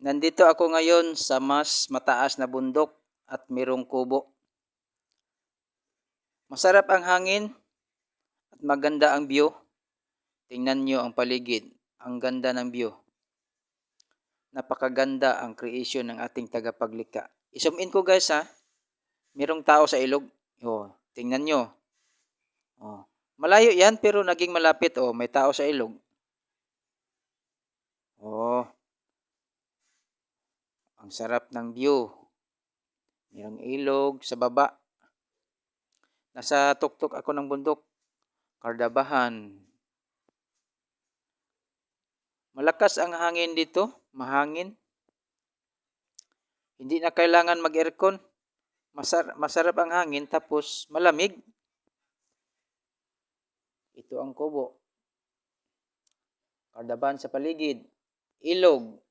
Nandito ako ngayon sa mas mataas na bundok at merong kubo. Masarap ang hangin at maganda ang view. Tingnan nyo ang paligid. Ang ganda ng view. Napakaganda ang creation ng ating tagapaglikha. I-zoom in ko guys ha. Merong tao sa ilog. Oh, tingnan nyo. Oh. Malayo yan pero naging malapit. Oh, may tao sa ilog. Oh, ang sarap ng view. Merong ilog sa baba. Nasa tuktok ako ng bundok. Kardabahan. Malakas ang hangin dito. Mahangin. Hindi na kailangan mag-aircon. Masarap ang hangin tapos malamig. Ito ang kubo. Kardabahan sa paligid. Ilog.